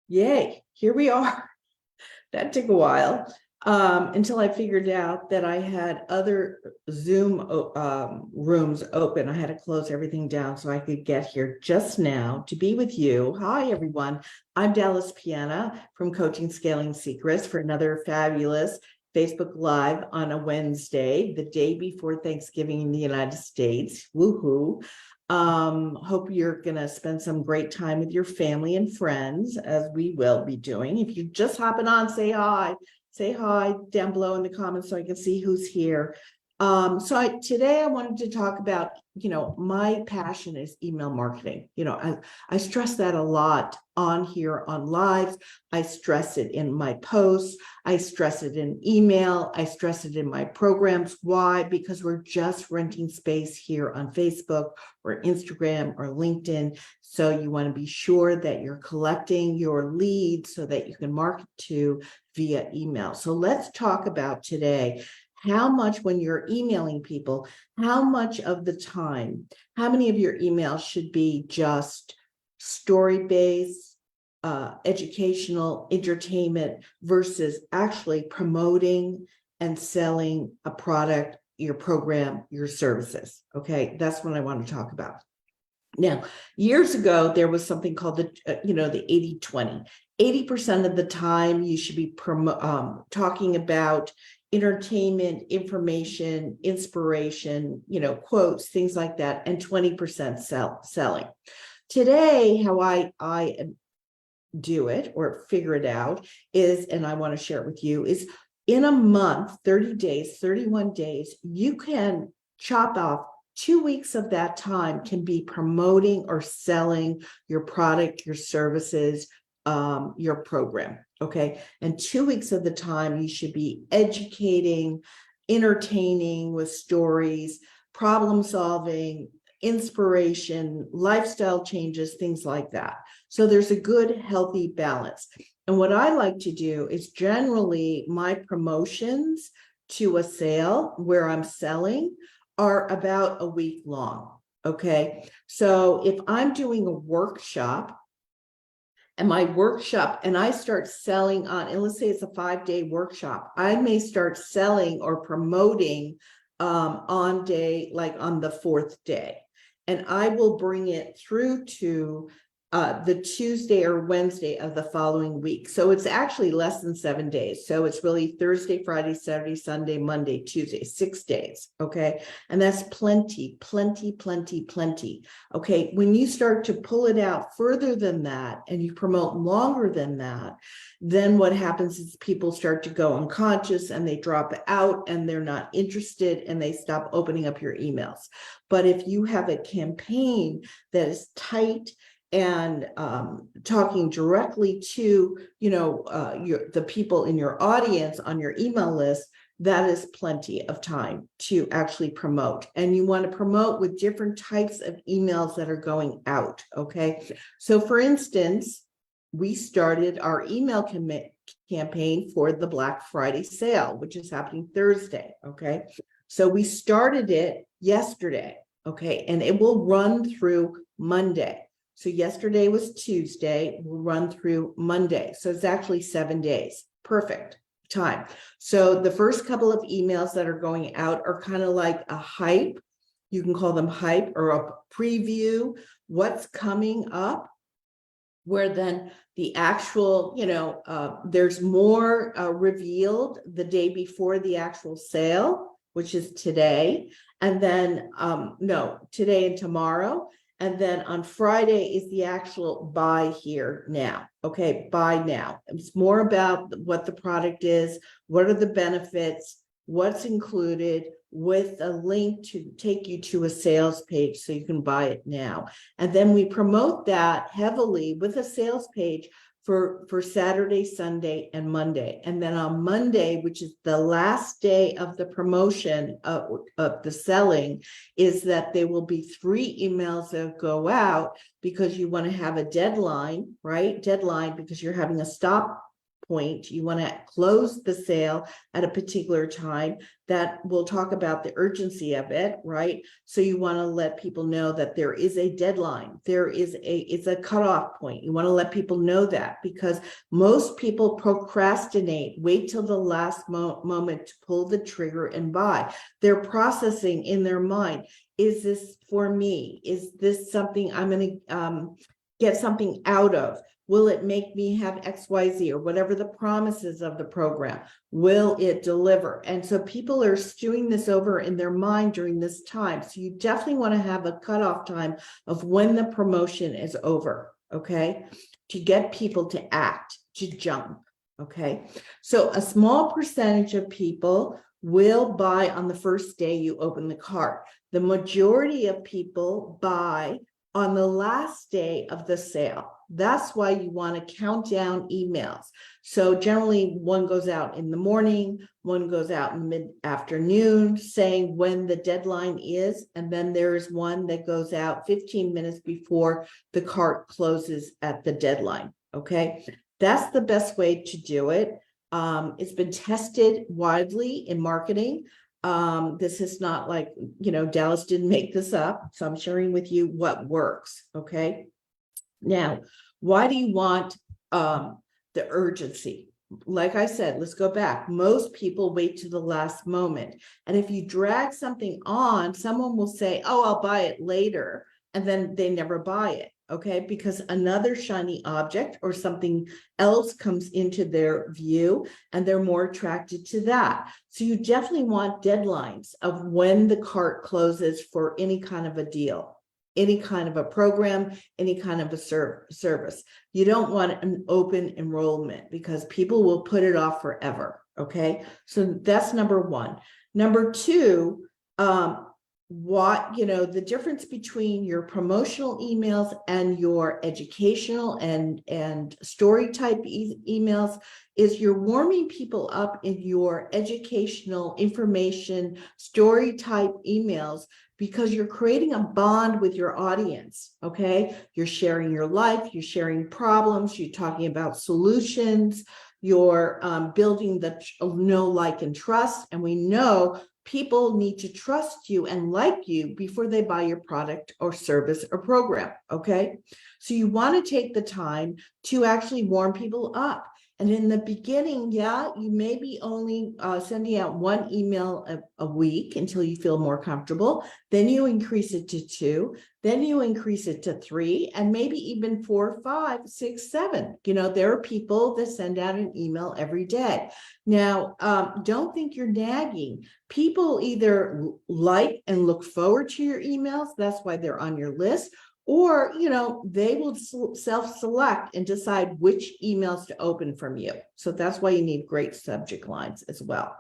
Yay, here we are. That took a while until I figured out that I had other Zoom rooms open. I had to close everything down so I could get here just now to be with you. Hi, everyone. I'm Dallas Piana from Coaching Scaling Secrets for another fabulous Facebook Live on a Wednesday, the day before Thanksgiving in the United States. Woohoo. Hope you're going to spend some great time with your family and friends, as we will be doing. If you're just hopping on, say hi down below in the comments so I can see who's here. Today I wanted to talk about, my passion is email marketing. I stress that a lot on here on lives. I stress it in my posts. I stress it in email. I stress it in my programs. Why? Because we're just renting space here on Facebook or Instagram or LinkedIn. So you want to be sure that you're collecting your leads so that you can market to via email. So let's talk about today how much, when you're emailing people, how much of the time, how many of your emails should be just story-based, educational, entertainment versus actually promoting and selling a product, your program, your services. Okay, that's what I want to talk about. Now, years ago, there was something called the 80-20. 80% of the time you should be talking about entertainment, information, inspiration, quotes, things like that, and 20% selling. Today, how I do it or figure it out is, and I want to share it with you, is in a month, 30 days, 31 days, you can chop off 2 weeks of that time can be promoting or selling your product, your services, your program. Okay. And 2 weeks of the time you should be educating, entertaining with stories, problem solving, inspiration, lifestyle changes, things like that. So there's a good, healthy balance. And what I like to do is generally my promotions to a sale where I'm selling are about a week long. Okay. So if I'm doing a workshop, and I start selling on, and let's say it's a 5-day workshop, I may start selling or promoting on day, like on the 4th day. And I will bring it through to the Tuesday or Wednesday of the following week. So it's actually less than 7 days. So it's really Thursday, Friday, Saturday, Sunday, Monday, Tuesday, 6 days. Okay. And that's plenty. Okay. When you start to pull it out further than that and you promote longer than that, then what happens is people start to go unconscious and they drop out and they're not interested and they stop opening up your emails. But if you have a campaign that is tight and talking directly to, the people in your audience on your email list, that is plenty of time to actually promote. And you want to promote with different types of emails that are going out. Okay. So for instance, we started our email campaign for the Black Friday sale, which is happening Thursday. Okay. So we started it yesterday. Okay. And it will run through Monday. So yesterday was Tuesday, we'll run through Monday. So it's actually 7 days. Perfect time. So the first couple of emails that are going out are kind of like a hype. You can call them hype or a preview, what's coming up, where then the actual, there's more revealed the day before the actual sale, which is today. And then, today and tomorrow. And then on Friday is the actual buy here now. Okay, buy now. It's more about what the product is, what are the benefits, what's included, with a link to take you to a sales page so you can buy it now. And then we promote that heavily with a sales page for Saturday, Sunday, and Monday. And then on Monday, which is the last day of the promotion of the selling, is that there will be 3 emails that go out because you want to have a deadline, right? Deadline, because you're having a stop point. You want to close the sale at a particular time. That we'll talk about the urgency of it, right? So you want to let people know that there is a deadline. It's a cutoff point. You want to let people know that, because most people procrastinate, wait till the last moment to pull the trigger and buy. They're processing in their mind. Is this for me? Is this something I'm going to get something out of? Will it make me have XYZ, or whatever the promises of the program? Will it deliver? And so people are stewing this over in their mind during this time. So you definitely want to have a cutoff time of when the promotion is over, okay? To get people to act, to jump, okay? So a small percentage of people will buy on the first day you open the cart. The majority of people buy on the last day of the sale. That's why you want to count down emails. So generally one goes out in the morning, one goes out in mid-afternoon saying when the deadline is, and then there's one that goes out 15 minutes before the cart closes at the deadline, okay? That's the best way to do it. It's been tested widely in marketing. This is not like, Dallas didn't make this up. So I'm sharing with you what works, okay? Now, why do you want the urgency? Like I said, let's go back. Most people wait to the last moment. And if you drag something on, someone will say, oh, I'll buy it later. And then they never buy it, okay? Because another shiny object or something else comes into their view and they're more attracted to that. So you definitely want deadlines of when the cart closes for any kind of a deal, any kind of a program, any kind of a service. You don't want an open enrollment because people will put it off forever, okay? So that's number one. Number two, the difference between your promotional emails and your educational and story type emails is you're warming people up in your educational information story type emails because you're creating a bond with your audience, okay? You're sharing your life, you're sharing problems, you're talking about solutions, you're building the know, like, and trust. And we know people need to trust you and like you before they buy your product or service or program, okay? So you want to take the time to actually warm people up. And in the beginning, you may be only sending out one email a week until you feel more comfortable. Then you increase it to 2, then you increase it to 3, and maybe even 4, 5, 6, 7. There are people that send out an email every day. Now, don't think you're nagging. People either like and look forward to your emails. That's why they're on your list. Or, they will self-select and decide which emails to open from you. So that's why you need great subject lines as well.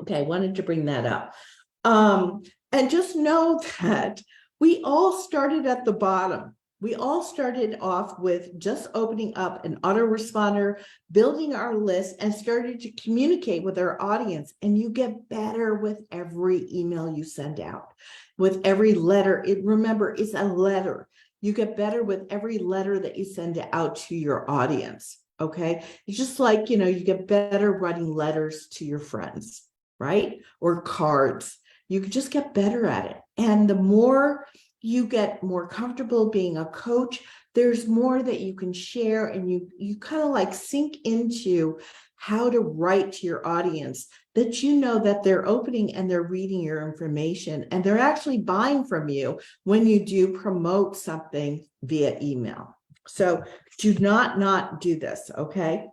Okay, I wanted to bring that up. And just know that we all started at the bottom. We all started off with just opening up an autoresponder, building our list, and started to communicate with our audience. And you get better with every email you send out, with every letter. Remember, it's a letter. You get better with every letter that you send out to your audience, okay? It's just like, you get better writing letters to your friends, right? Or cards. You can just get better at it. And the more you get more comfortable being a coach, there's more that you can share, and you kind of like sink into how to write to your audience that that they're opening and they're reading your information and they're actually buying from you when you do promote something via email. So do not do this, okay?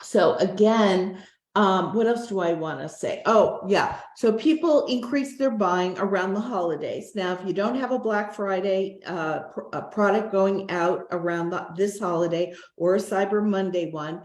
So again, what else do I want to say? Oh, yeah. So people increase their buying around the holidays. Now, if you don't have a Black Friday a product going out around this holiday or a Cyber Monday one,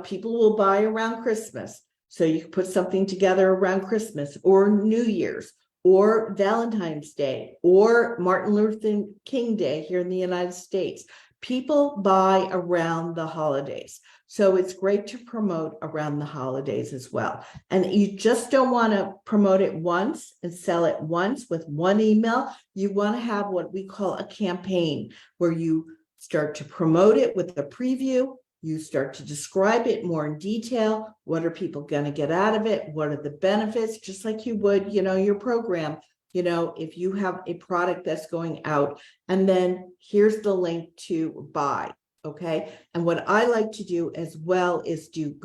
people will buy around Christmas. So you can put something together around Christmas or New Year's or Valentine's Day or Martin Luther King Day here in the United States. People buy around the holidays. So it's great to promote around the holidays as well. And you just don't want to promote it once and sell it once with one email. You want to have what we call a campaign, where you start to promote it with a preview, You start to describe it more in detail. What are people going to get out of it? What are the benefits? Just like you would, your program, if you have a product that's going out, and then here's the link to buy. Okay. And what I like to do as well is do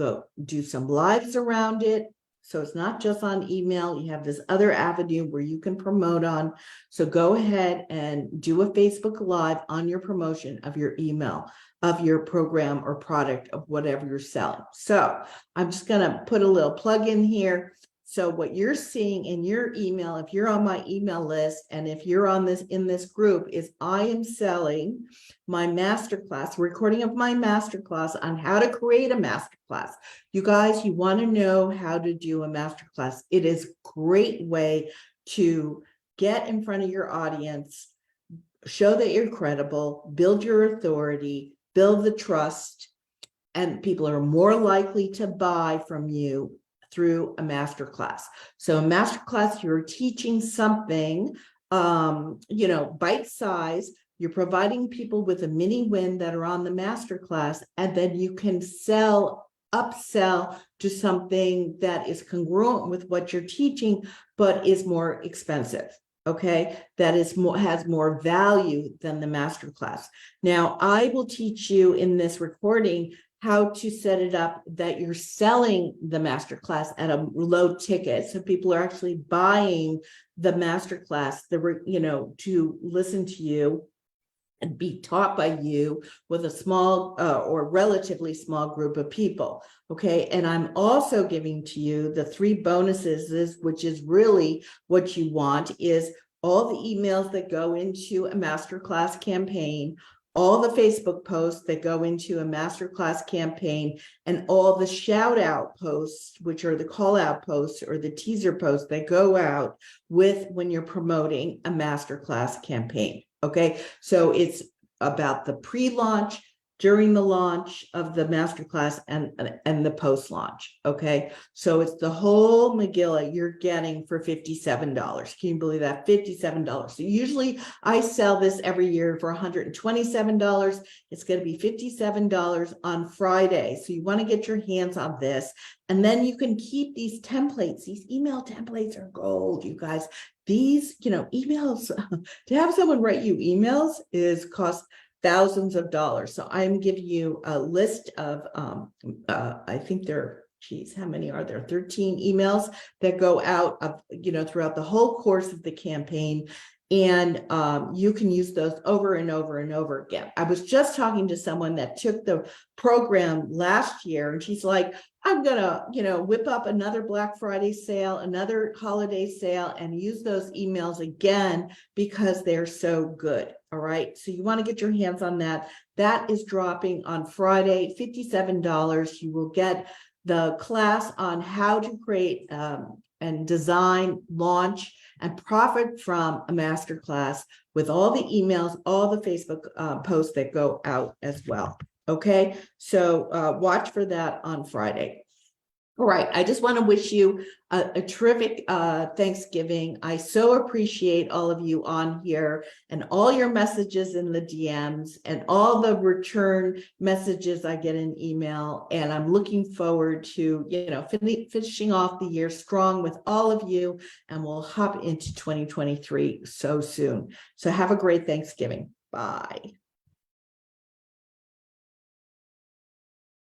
some lives around it. So it's not just on email. You have this other avenue where you can promote on. So go ahead and do a Facebook Live on your promotion of your email, of your program or product, of whatever you're selling. So I'm just going to put a little plug in here. So what you're seeing in your email, if you're on my email list, and if you're in this group, is I am selling my masterclass, recording of my masterclass on how to create a masterclass. You guys, you want to know how to do a masterclass. It is a great way to get in front of your audience, show that you're credible, build your authority, build the trust, and people are more likely to buy from you through a masterclass. So a masterclass, you're teaching something, bite size. You're providing people with a mini win that are on the masterclass, and then you can upsell to something that is congruent with what you're teaching, but is more expensive. Okay, that has more value than the masterclass. Now, I will teach you in this recording how to set it up that you're selling the masterclass at a low ticket. So people are actually buying the masterclass, to listen to you and be taught by you with a small or relatively small group of people. Okay. And I'm also giving to you the 3 bonuses, which is really what you want, is all the emails that go into a masterclass campaign, all the Facebook posts that go into a masterclass campaign, and all the shout out posts, which are the call out posts or the teaser posts that go out when you're promoting a masterclass campaign. Okay, so it's about the pre-launch, during the launch of the masterclass, and the post-launch. Okay, so it's the whole Megillah you're getting for $57. Can you believe that? $57. So usually I sell this every year for $127. It's going to be $57 on Friday. So you want to get your hands on this, and then you can keep these templates. These email templates are gold, you guys. These, emails, to have someone write you emails cost thousands of dollars. So I'm giving you a list of, I think how many are there? 13 emails that go out of, throughout the whole course of the campaign. And you can use those over and over and over again. I was just talking to someone that took the program last year, and she's like, I'm gonna, whip up another Black Friday sale, another holiday sale, and use those emails again because they're so good. All right. So you want to get your hands on that. That is dropping on Friday, $57. You will get the class on how to create and design, launch, and profit from a masterclass with all the emails, all the Facebook posts that go out as well. Okay, so watch for that on Friday. All right, I just want to wish you a terrific Thanksgiving. I so appreciate all of you on here and all your messages in the DMs and all the return messages I get in email. And I'm looking forward to, finishing off the year strong with all of you, and we'll hop into 2023 so soon. So have a great Thanksgiving. Bye.